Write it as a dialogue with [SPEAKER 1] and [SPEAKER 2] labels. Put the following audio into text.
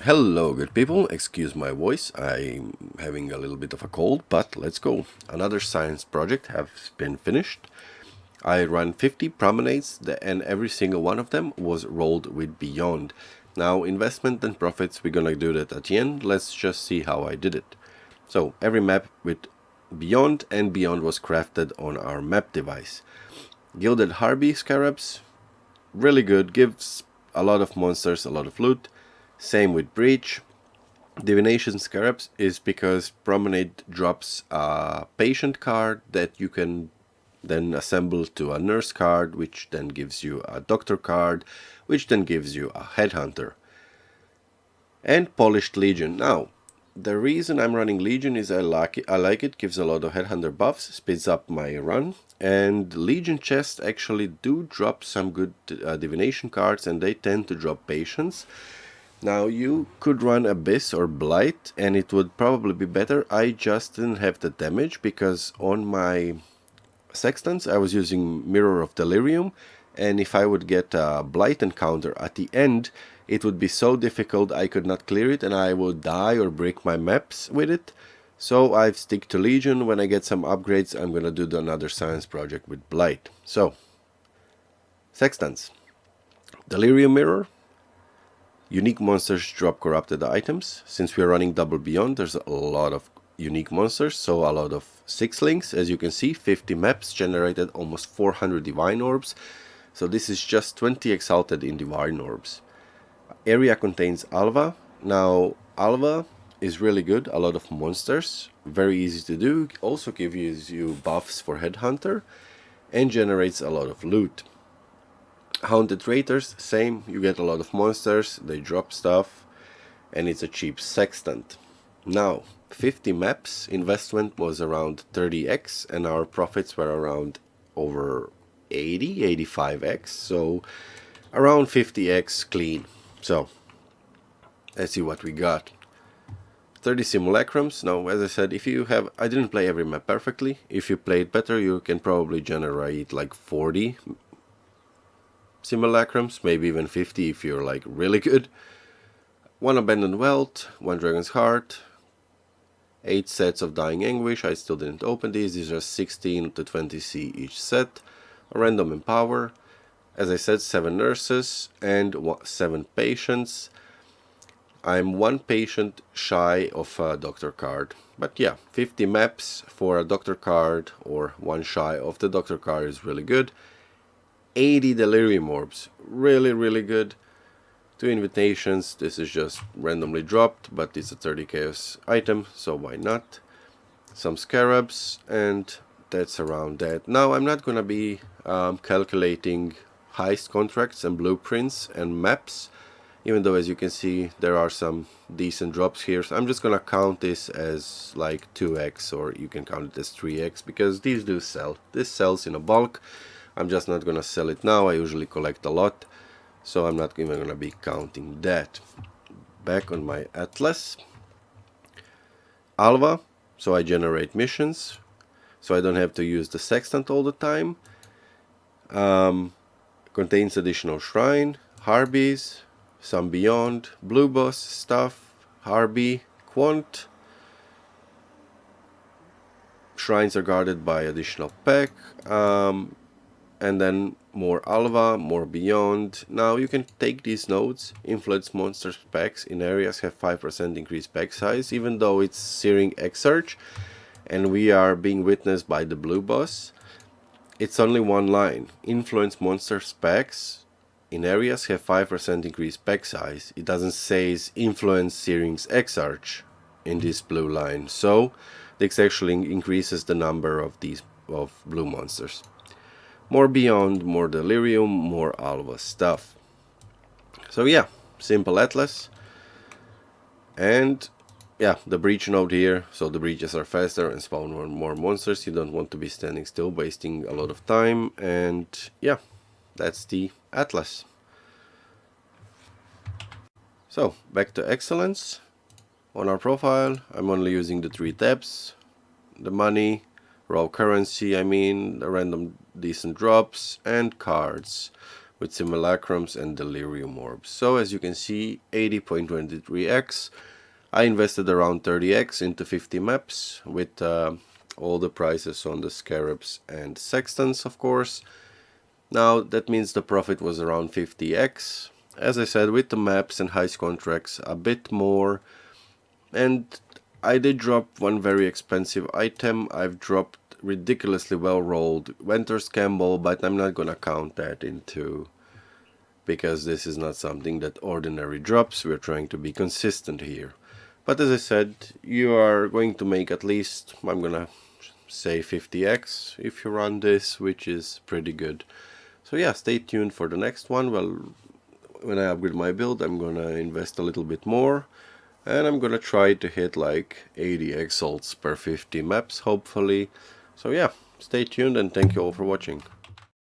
[SPEAKER 1] Hello good people, excuse my voice, I'm having a little bit of a cold, but let's go. Another science project has been finished. I ran 50 promenades and every single one of them was rolled with Beyond. Now investment and profits, we're gonna do that at the end. Let's just see how I did it. So every map with Beyond and Beyond was crafted on our map device. Gilded Harpy Scarabs, really good, gives a lot of monsters, a lot of loot. Same with Breach. Divination Scarabs is because Promenade drops a patient card that you can then assemble to a nurse card, which then gives you a doctor card, which then gives you a headhunter. And Polished Legion. Now, the reason I'm running Legion is I like it, gives a lot of headhunter buffs, speeds up my run, and Legion chests actually do drop some good divination cards, and they tend to drop patience. Now you could run Abyss or Blight and it would probably be better. I just didn't have the damage because on my Sextants I was using Mirror of Delirium, and if I would get a Blight encounter at the end, it would be so difficult I could not clear it and I would die or break my maps with it. So I stick to Legion. When I get some upgrades I'm gonna do another science project with Blight. So Sextants, Delirium Mirror. Unique monsters drop corrupted items. Since we are running double Beyond, there's a lot of unique monsters, so a lot of 6 links. As you can see, 50 maps generated almost 400 divine orbs. So this is just 20 exalted in divine orbs. Area contains Alva. Now Alva is really good, a lot of monsters, very easy to do, also gives you buffs for Headhunter and generates a lot of loot. Haunted Raiders, same, you get a lot of monsters, they drop stuff, and it's a cheap sextant. Now, 50 maps, investment was around 30x, and our profits were around over 85x, so around 50x clean. So, let's see what we got. 30 simulacrums. Now, as I said, if you have, I didn't play every map perfectly. If you play it better, you can probably generate like 40 simulacrums, maybe even 50 if you're like really good. 1 abandoned wealth, 1 dragon's heart, 8 sets of dying anguish. I still didn't open these are 16 to 20c each set. A random empower, as I said, 7 nurses and 7 patients. I'm 1 patient shy of a doctor card, but yeah, 50 maps for a doctor card or 1 shy of the doctor card is really good. 80 delirium orbs, really good. 2 invitations, this is just randomly dropped, but it's a 30 chaos item, so why not. Some scarabs, and that's around that. Now I'm not gonna be calculating heist contracts and blueprints and maps, even though as you can see there are some decent drops here. So I'm just gonna count this as like 2x, or you can count it as 3x, because these do sell. This sells in a bulk. I'm just not gonna sell it now. I usually collect a lot, so I'm not even gonna be counting that. Back on my atlas. Alva, so I generate missions, so I don't have to use the sextant all the time. Contains additional shrine, Harpies, some Beyond, blue boss stuff, Harpy, Quant. Shrines are guarded by additional pack. And then more Alva, more Beyond. Now you can take these nodes, influence monster packs in areas have 5% increased pack size, even though it's Searing Exarch and we are being witnessed by the blue boss. It's only 1 line. Influence monster packs in areas have 5% increased pack size. It doesn't say influence Searing Exarch in this blue line. So this actually increases the number of these blue monsters. More Beyond, more Delirium, more Alva stuff. So yeah, simple atlas. And yeah, the breach node here, so the breaches are faster and spawn more monsters. You don't want to be standing still, wasting a lot of time. And yeah, that's the atlas. So back to excellence. On our profile, I'm only using the 3 tabs. The money, raw currency, the random decent drops, and cards. with simulacrums and delirium orbs. So as you can see, 80.23x. I invested around 30x into 50 maps with all the prices on the scarabs and sextants, of course. Now that means the profit was around 50x. As I said, with the maps and heist contracts a bit more. And I did drop one very expensive item. I've dropped ridiculously well rolled Venter's Campbell, but I'm not gonna count that into, because this is not something that ordinary drops. We're trying to be consistent here. But as I said, you are going to make at least, I'm gonna say 50x if you run this, which is pretty good. So yeah, stay tuned for the next one. Well, when I upgrade my build, I'm gonna invest a little bit more, and I'm gonna try to hit like 80 exalts per 50 maps, hopefully. So yeah, stay tuned and thank you all for watching.